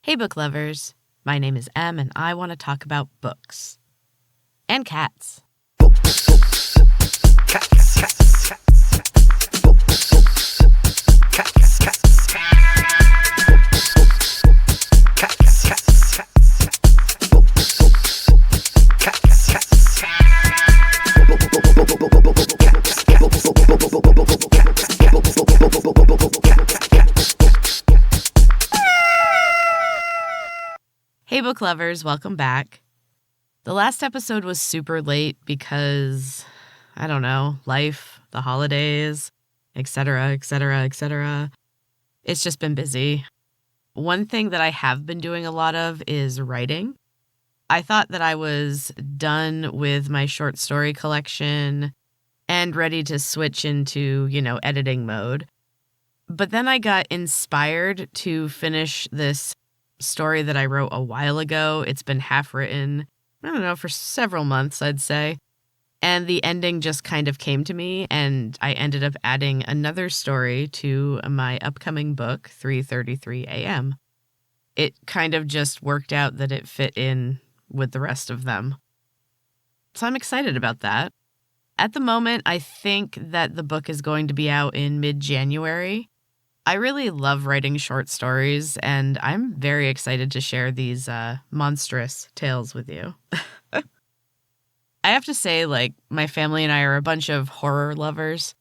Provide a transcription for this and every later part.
Hey, book lovers. My name is Em, and I want to talk about books. And cats. Hey, book lovers, welcome back. The last episode was super late because, I don't know, life, the holidays, etc., etc., etc. It's just been busy. One thing that I have been doing a lot of is writing. I thought that I was done with my short story collection and ready to switch into, editing mode. But then I got inspired to finish this story that I wrote a while ago. It's been half written, for several months, I'd say. And the ending just kind of came to me, and I ended up adding another story to my upcoming book, 3:33 a.m. It kind of just worked out that it fit in with the rest of them. So I'm excited about that. At the moment, I think that the book is going to be out in mid-January. I really love writing short stories, and I'm very excited to share these monstrous tales with you. I have to say, my family and I are a bunch of horror lovers.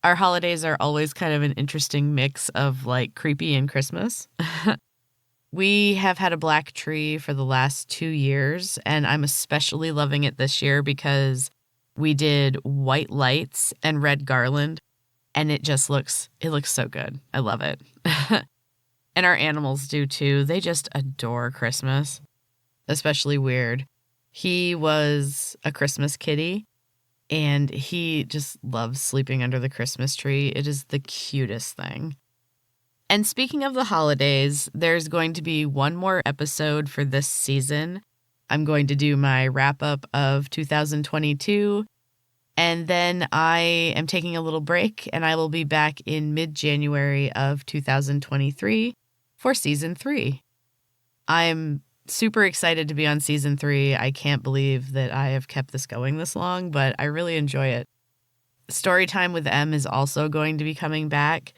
Our holidays are always kind of an interesting mix of, creepy and Christmas. We have had a black tree for the last 2 years, and I'm especially loving it this year because we did white lights and red garland. And it looks so good. I love it. And our animals do too. They just adore Christmas, especially Weird. He was a Christmas kitty, and he just loves sleeping under the Christmas tree. It is the cutest thing. And speaking of the holidays, there's going to be one more episode for this season. I'm going to do my wrap-up of 2022. And then I am taking a little break, and I will be back in mid-January of 2023 for Season 3. I'm super excited to be on Season 3. I can't believe that I have kept this going this long, but I really enjoy it. Storytime with Em is also going to be coming back,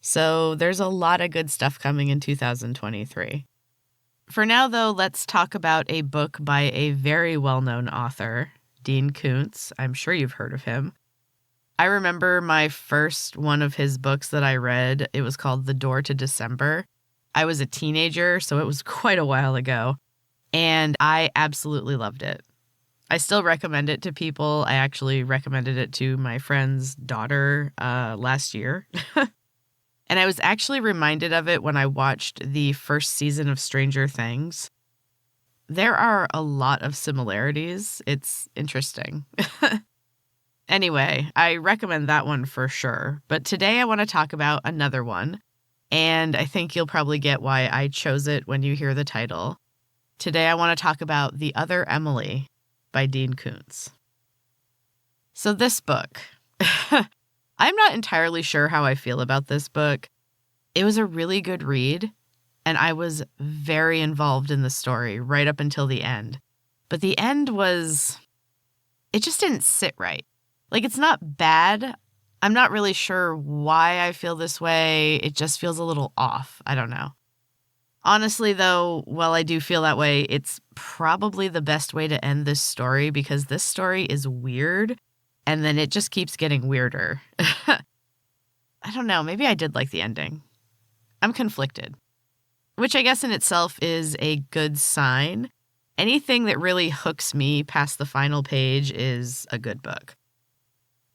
so there's a lot of good stuff coming in 2023. For now, though, let's talk about a book by a very well-known author, Dean Koontz. I'm sure you've heard of him. I remember my first one of his books that I read. It was called The Door to December. I was a teenager, so it was quite a while ago, and I absolutely loved it. I still recommend it to people. I actually recommended it to my friend's daughter last year. And I was actually reminded of it when I watched the first season of Stranger Things. There are a lot of similarities. It's interesting. Anyway, I recommend that one for sure. But today I want to talk about another one. And I think you'll probably get why I chose it when you hear the title. Today I want to talk about The Other Emily by Dean Koontz. So this book, I'm not entirely sure how I feel about this book. It was a really good read. And I was very involved in the story right up until the end. But the end it just didn't sit right. It's not bad. I'm not really sure why I feel this way. It just feels a little off. I don't know. Honestly, though, while I do feel that way, it's probably the best way to end this story because this story is weird, and then it just keeps getting weirder. I don't know. Maybe I did like the ending. I'm conflicted. Which I guess in itself is a good sign. Anything that really hooks me past the final page is a good book.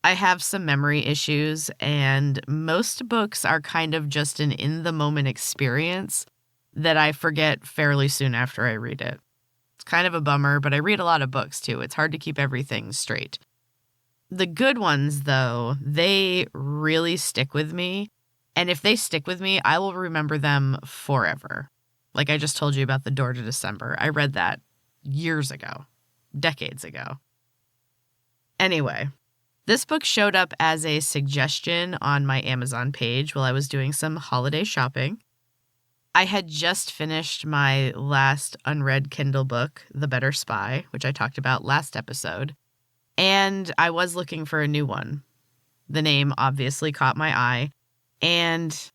I have some memory issues, and most books are kind of just an in-the-moment experience that I forget fairly soon after I read it. It's kind of a bummer, but I read a lot of books too. It's hard to keep everything straight. The good ones, though, they really stick with me. And if they stick with me, I will remember them forever. Like I just told you about The Door to December. I read that years ago, decades ago. Anyway, this book showed up as a suggestion on my Amazon page while I was doing some holiday shopping. I had just finished my last unread Kindle book, The Better Spy, which I talked about last episode, and I was looking for a new one. The name obviously caught my eye, and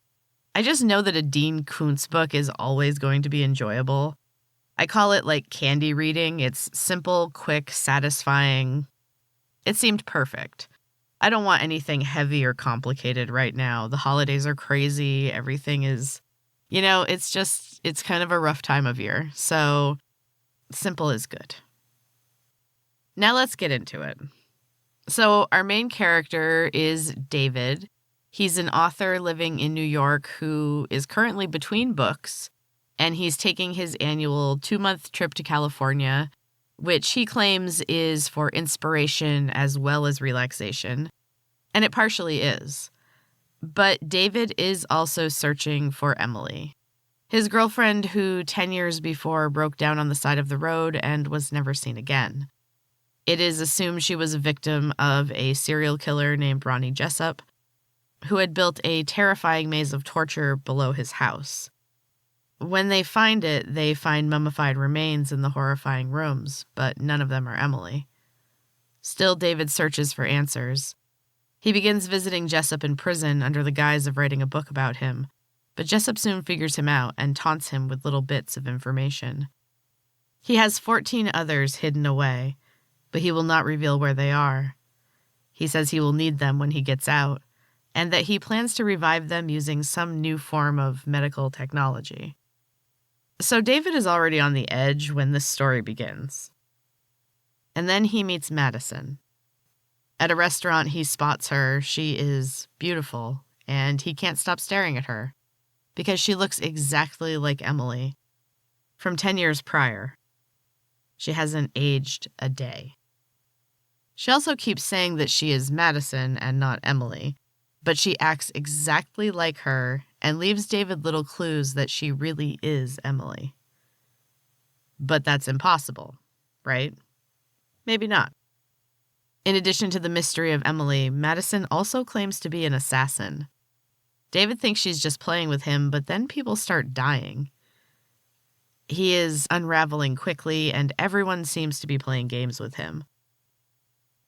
I just know that a Dean Koontz book is always going to be enjoyable. I call it like candy reading. It's simple, quick, satisfying. It seemed perfect. I don't want anything heavy or complicated right now. The holidays are crazy. Everything is, it's kind of a rough time of year. So simple is good. Now let's get into it. So our main character is David. He's an author living in New York who is currently between books, and he's taking his annual 2-month trip to California, which he claims is for inspiration as well as relaxation. And it partially is. But David is also searching for Emily, his girlfriend who 10 years before broke down on the side of the road and was never seen again. It is assumed she was a victim of a serial killer named Ronnie Jessup, who had built a terrifying maze of torture below his house. When they find it, they find mummified remains in the horrifying rooms, but none of them are Emily. Still, David searches for answers. He begins visiting Jessup in prison under the guise of writing a book about him, but Jessup soon figures him out and taunts him with little bits of information. He has 14 others hidden away, but he will not reveal where they are. He says he will need them when he gets out, and that he plans to revive them using some new form of medical technology. So David is already on the edge when this story begins. And then he meets Madison. At a restaurant, he spots her. She is beautiful, and he can't stop staring at her because she looks exactly like Emily from 10 years prior. She hasn't aged a day. She also keeps saying that she is Madison and not Emily, but she acts exactly like her and leaves David little clues that she really is Emily. But that's impossible, right? Maybe not. In addition to the mystery of Emily, Madison also claims to be an assassin. David thinks she's just playing with him, but then people start dying. He is unraveling quickly, and everyone seems to be playing games with him.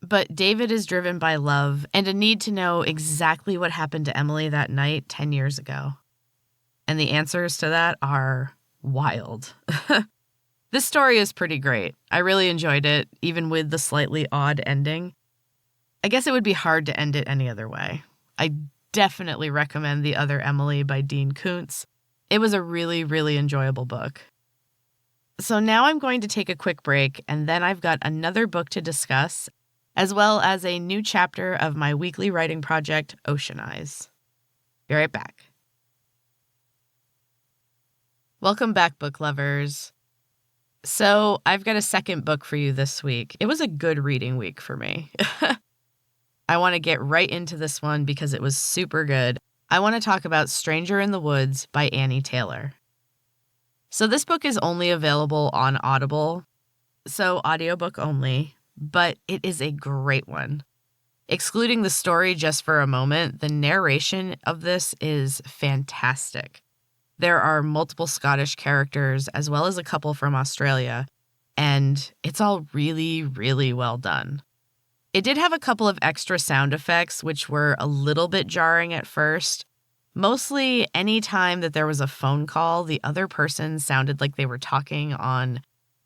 But David is driven by love and a need to know exactly what happened to Emily that night 10 years ago. And the answers to that are wild. This story is pretty great. I really enjoyed it, even with the slightly odd ending. I guess it would be hard to end it any other way. I definitely recommend The Other Emily by Dean Koontz. It was a really, really enjoyable book. So now I'm going to take a quick break, and then I've got another book to discuss, as well as a new chapter of my weekly writing project, Ocean Eyes. Be right back. Welcome back, book lovers. So I've got a second book for you this week. It was a good reading week for me. I want to get right into this one because it was super good. I want to talk about Stranger in the Woods by Anni Taylor. So this book is only available on Audible, so audiobook only, but it is a great one. Excluding the story just for a moment, the narration of this is fantastic. There are multiple Scottish characters as well as a couple from Australia, and it's all really, really well done. It did have a couple of extra sound effects, which were a little bit jarring at first. Mostly any time that there was a phone call, the other person sounded like they were talking on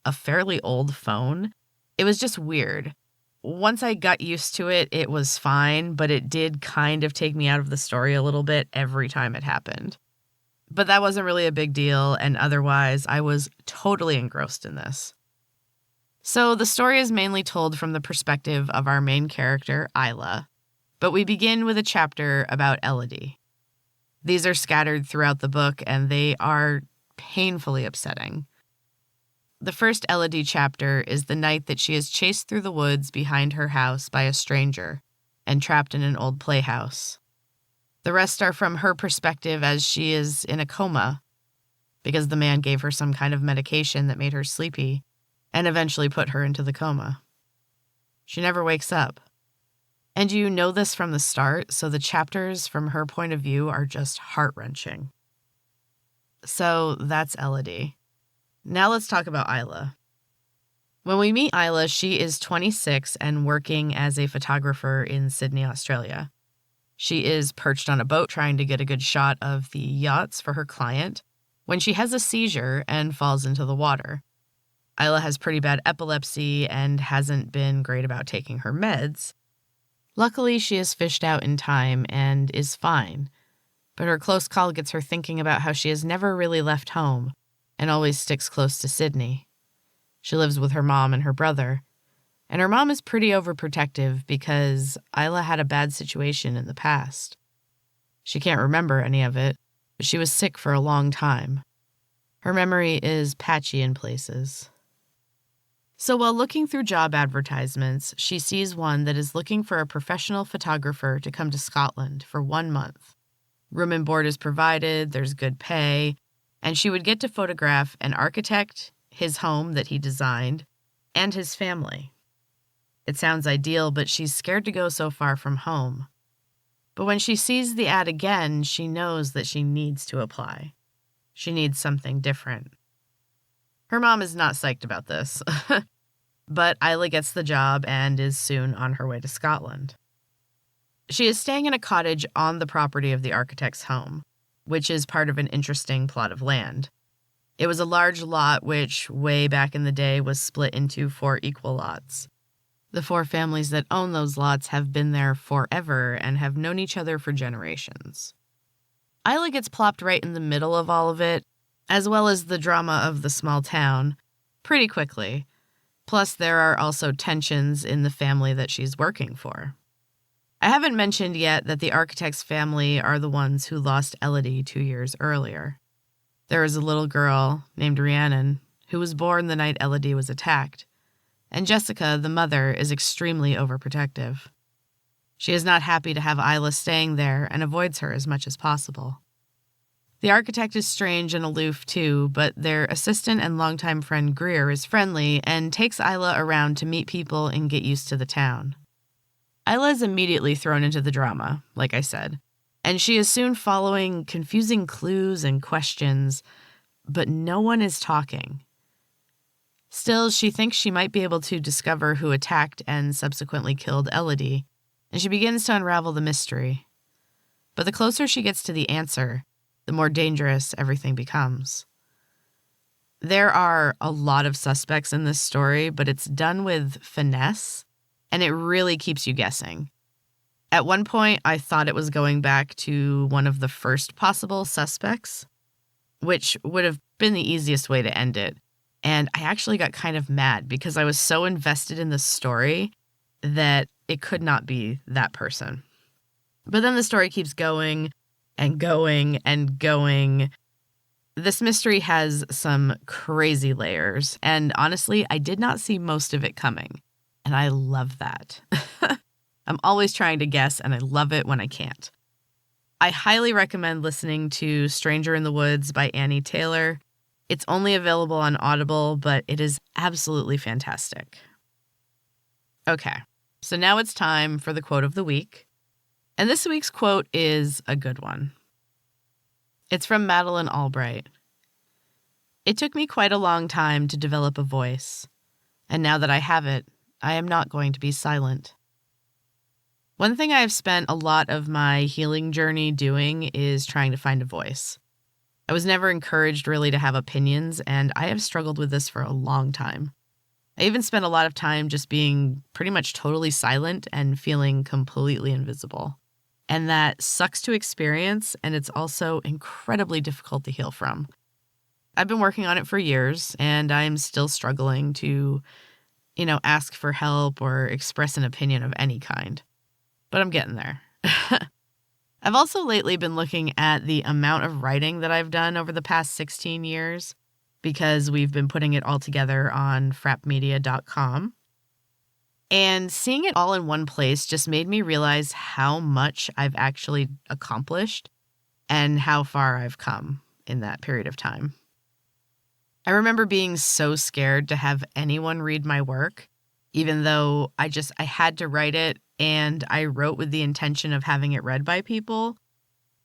a fairly old phone. It was just weird. Once I got used to it, it was fine, but it did kind of take me out of the story a little bit every time it happened. But that wasn't really a big deal, and otherwise, I was totally engrossed in this. So the story is mainly told from the perspective of our main character, Isla, but we begin with a chapter about Elodie. These are scattered throughout the book, and they are painfully upsetting. The first Elodie chapter is the night that she is chased through the woods behind her house by a stranger and trapped in an old playhouse. The rest are from her perspective as she is in a coma because the man gave her some kind of medication that made her sleepy and eventually put her into the coma. She never wakes up. And you know this from the start, so the chapters from her point of view are just heart-wrenching. So that's Elodie. Now let's talk about Isla. When we meet Isla, she is 26 and working as a photographer in Sydney, Australia. She is perched on a boat trying to get a good shot of the yachts for her client when she has a seizure and falls into the water. Isla has pretty bad epilepsy and hasn't been great about taking her meds. Luckily, she is fished out in time and is fine, but her close call gets her thinking about how she has never really left home and always sticks close to Sydney. She lives with her mom and her brother, and her mom is pretty overprotective because Isla had a bad situation in the past. She can't remember any of it, but she was sick for a long time. Her memory is patchy in places. So while looking through job advertisements, she sees one that is looking for a professional photographer to come to Scotland for 1 month. Room and board is provided, there's good pay, and she would get to photograph an architect, his home that he designed, and his family. It sounds ideal, but she's scared to go so far from home. But when she sees the ad again, she knows that she needs to apply. She needs something different. Her mom is not psyched about this, but Isla gets the job and is soon on her way to Scotland. She is staying in a cottage on the property of the architect's home, which is part of an interesting plot of land. It was a large lot which, way back in the day, was split into 4 equal lots. The 4 families that own those lots have been there forever and have known each other for generations. Isla gets plopped right in the middle of all of it, as well as the drama of the small town, pretty quickly. Plus, there are also tensions in the family that she's working for. I haven't mentioned yet that the architect's family are the ones who lost Elodie 2 years earlier. There is a little girl named Rhiannon who was born the night Elodie was attacked, and Jessica, the mother, is extremely overprotective. She is not happy to have Isla staying there and avoids her as much as possible. The architect is strange and aloof too, but their assistant and longtime friend Greer is friendly and takes Isla around to meet people and get used to the town. Isla is immediately thrown into the drama, like I said, and she is soon following confusing clues and questions, but no one is talking. Still, she thinks she might be able to discover who attacked and subsequently killed Elodie, and she begins to unravel the mystery. But the closer she gets to the answer, the more dangerous everything becomes. There are a lot of suspects in this story, but it's done with finesse, and it really keeps you guessing. At one point, I thought it was going back to one of the first possible suspects, which would have been the easiest way to end it. And I actually got kind of mad because I was so invested in the story that it could not be that person. But then the story keeps going and going and going. This mystery has some crazy layers, and honestly, I did not see most of it coming. And I love that. I'm always trying to guess, and I love it when I can't. I highly recommend listening to Stranger in the Woods by Anni Taylor. It's only available on Audible, but it is absolutely fantastic. Okay, so now it's time for the quote of the week. And this week's quote is a good one. It's from Madeleine Albright. It took me quite a long time to develop a voice, and now that I have it, I am not going to be silent. One thing I have spent a lot of my healing journey doing is trying to find a voice. I was never encouraged really to have opinions, and I have struggled with this for a long time. I even spent a lot of time just being pretty much totally silent and feeling completely invisible. And that sucks to experience, and it's also incredibly difficult to heal from. I've been working on it for years, and I'm still struggling to, ask for help or express an opinion of any kind. But I'm getting there. I've also lately been looking at the amount of writing that I've done over the past 16 years because we've been putting it all together on frapmedia.com. And seeing it all in one place just made me realize how much I've actually accomplished and how far I've come in that period of time. I remember being so scared to have anyone read my work, even though I had to write it, and I wrote with the intention of having it read by people.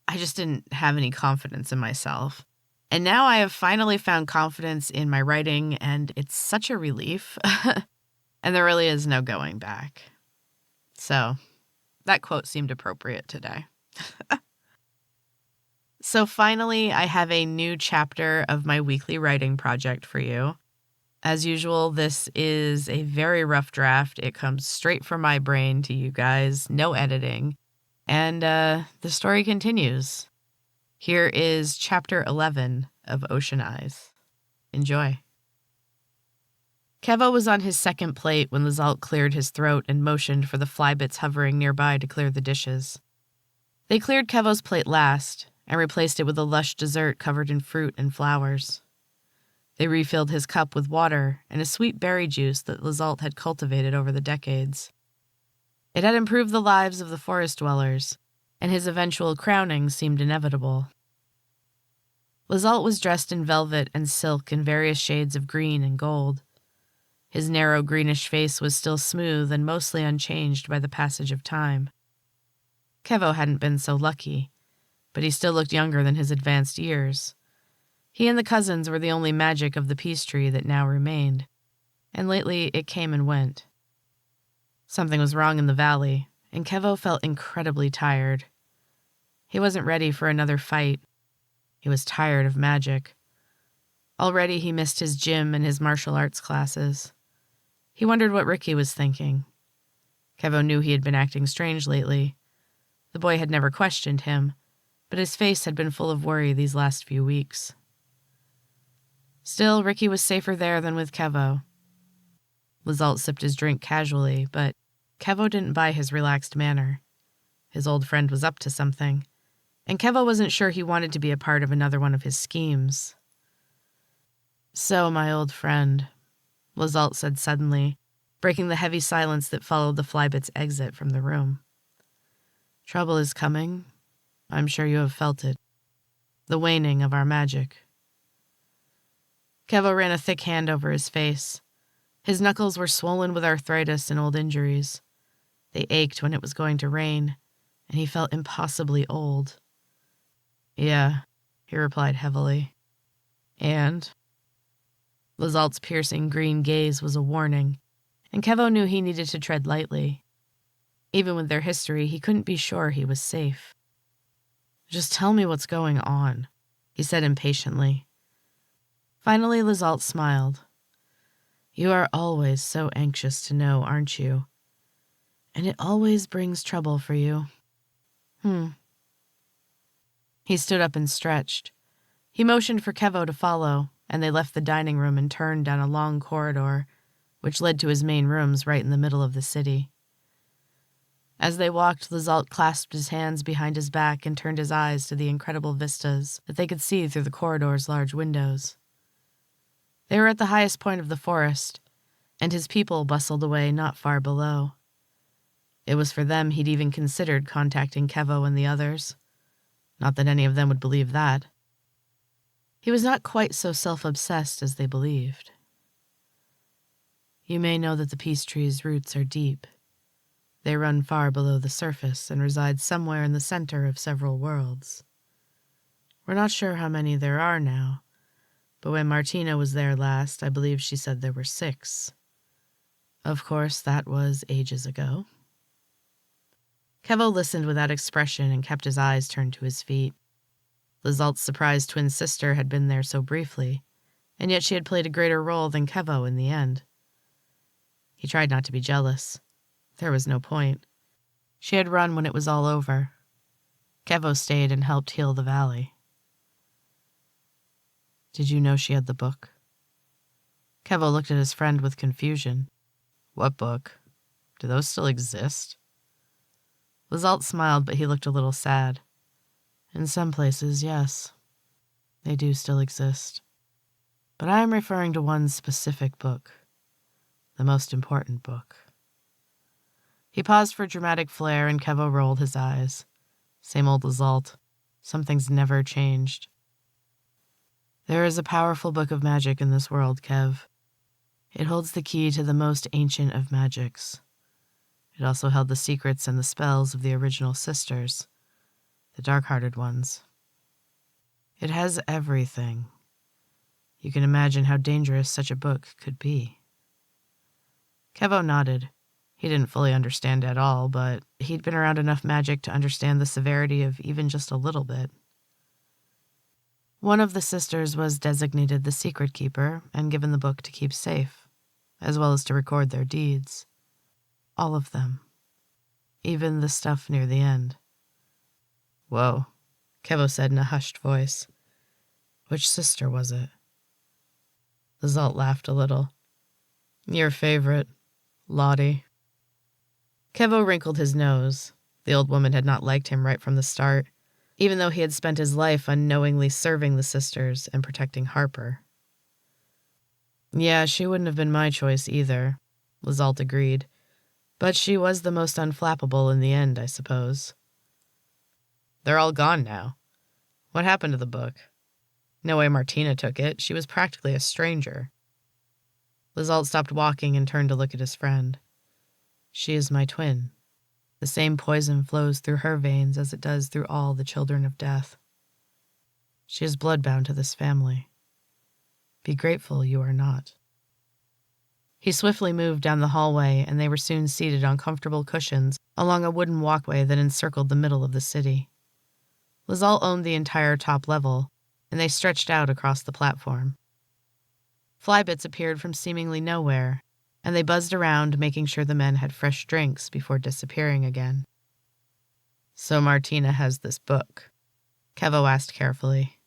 I just didn't have any confidence in myself. And now I have finally found confidence in my writing, and it's such a relief. And there really is no going back. So that quote seemed appropriate today. So finally, I have a new chapter of my weekly writing project for you. As usual, this is a very rough draft. It comes straight from my brain to you guys, no editing. And the story continues. Here is Chapter 11 of Ocean Eyes. Enjoy. Kevo was on his second plate when Lizalt cleared his throat and motioned for the flybits hovering nearby to clear the dishes. They cleared Kevo's plate last and replaced it with a lush dessert covered in fruit and flowers. They refilled his cup with water and a sweet berry juice that Lizalt had cultivated over the decades. It had improved the lives of the forest dwellers, and his eventual crowning seemed inevitable. Lizalt was dressed in velvet and silk in various shades of green and gold. His narrow greenish face was still smooth and mostly unchanged by the passage of time. Kevo hadn't been so lucky, but he still looked younger than his advanced years. He and the cousins were the only magic of the peace tree that now remained, and lately it came and went. Something was wrong in the valley, and Kevo felt incredibly tired. He wasn't ready for another fight. He was tired of magic. Already he missed his gym and his martial arts classes. He wondered what Ricky was thinking. Kevo knew he had been acting strange lately. The boy had never questioned him, but his face had been full of worry these last few weeks. Still, Ricky was safer there than with Kevo. Lizalt sipped his drink casually, but Kevo didn't buy his relaxed manner. His old friend was up to something, and Kevo wasn't sure he wanted to be a part of another one of his schemes. "So, my old friend," Lizalt said suddenly, breaking the heavy silence that followed the flybit's exit from the room. "Trouble is coming. I'm sure you have felt it. The waning of our magic." Kevo ran a thick hand over his face. His knuckles were swollen with arthritis and old injuries. They ached when it was going to rain, and he felt impossibly old. "Yeah," he replied heavily. "And?" Lizalt's piercing green gaze was a warning, and Kevo knew he needed to tread lightly. Even with their history, he couldn't be sure he was safe. "Just tell me what's going on," he said impatiently. Finally, Lizalt smiled. "You are always so anxious to know, aren't you? And it always brings trouble for you." He stood up and stretched. He motioned for Kevo to follow, and they left the dining room and turned down a long corridor, which led to his main rooms right in the middle of the city. As they walked, Lizalt clasped his hands behind his back and turned his eyes to the incredible vistas that they could see through the corridor's large windows. They were at the highest point of the forest, and his people bustled away not far below. It was for them he'd even considered contacting Kevo and the others. Not that any of them would believe that. He was not quite so self-obsessed as they believed. "You may know that the peace tree's roots are deep. They run far below the surface and reside somewhere in the center of several worlds. We're not sure how many there are now, but when Martina was there last, I believe she said there were 6. Of course, that was ages ago." Kevo listened without expression and kept his eyes turned to his feet. Lizalt's surprised twin sister had been there so briefly, and yet she had played a greater role than Kevo in the end. He tried not to be jealous. There was no point. She had run when it was all over. Kevo stayed and helped heal the valley. "Did you know she had the book?" Kevo looked at his friend with confusion. "What book? Do those still exist?" Lizalt smiled, but he looked a little sad. "In some places, yes. They do still exist. But I am referring to one specific book. The most important book." He paused for dramatic flair, and Kevo rolled his eyes. Same old Lizalt. Something's never changed. "There is a powerful book of magic in this world, Kev. It holds the key to the most ancient of magics. It also held the secrets and the spells of the original sisters, the dark-hearted ones." It has everything. You can imagine how dangerous such a book could be. Kevo nodded. He didn't fully understand at all, but he'd been around enough magic to understand the severity of even just a little bit. One of the sisters was designated the secret keeper and given the book to keep safe, as well as to record their deeds. All of them. Even the stuff near the end. Whoa, Kevo said in a hushed voice. Which sister was it? Lizalt laughed a little. Your favorite, Lottie. Kevo wrinkled his nose. The old woman had not liked him right from the start, even though he had spent his life unknowingly serving the sisters and protecting Harper. Yeah, she wouldn't have been my choice either, Lizalt agreed. But she was the most unflappable in the end, I suppose. They're all gone now. What happened to the book? No way Martina took it. She was practically a stranger. Lizalt stopped walking and turned to look at his friend. She is my twin. The same poison flows through her veins as it does through all the children of death. She is bloodbound to this family. Be grateful you are not. He swiftly moved down the hallway, and they were soon seated on comfortable cushions along a wooden walkway that encircled the middle of the city. Lizalt owned the entire top level, and they stretched out across the platform. Flybits appeared from seemingly nowhere, and they buzzed around, making sure the men had fresh drinks before disappearing again. So Martina has this book, Kevo asked carefully.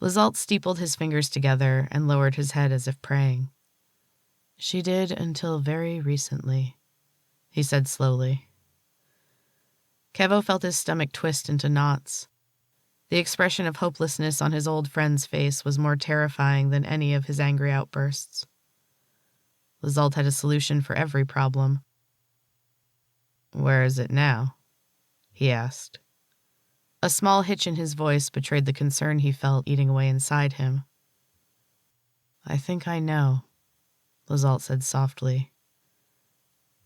Lizalt steepled his fingers together and lowered his head as if praying. She did until very recently, he said slowly. Kevo felt his stomach twist into knots. The expression of hopelessness on his old friend's face was more terrifying than any of his angry outbursts. Lizalt had a solution for every problem. Where is it now? He asked. A small hitch in his voice betrayed the concern he felt eating away inside him. I think I know, Lizalt said softly.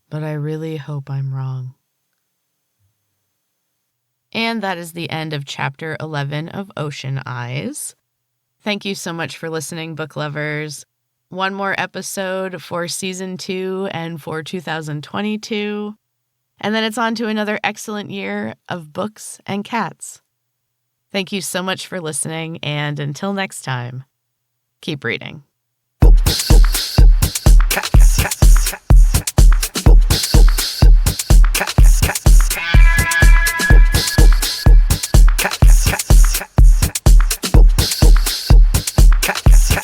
But I really hope I'm wrong. And that is the end of Chapter 11 of Ocean Eyes. Thank you so much for listening, book lovers. One more episode for Season 2 and for 2022. And then it's on to another excellent year of books and cats. Thank you so much for listening, and until next time, keep reading. Cats.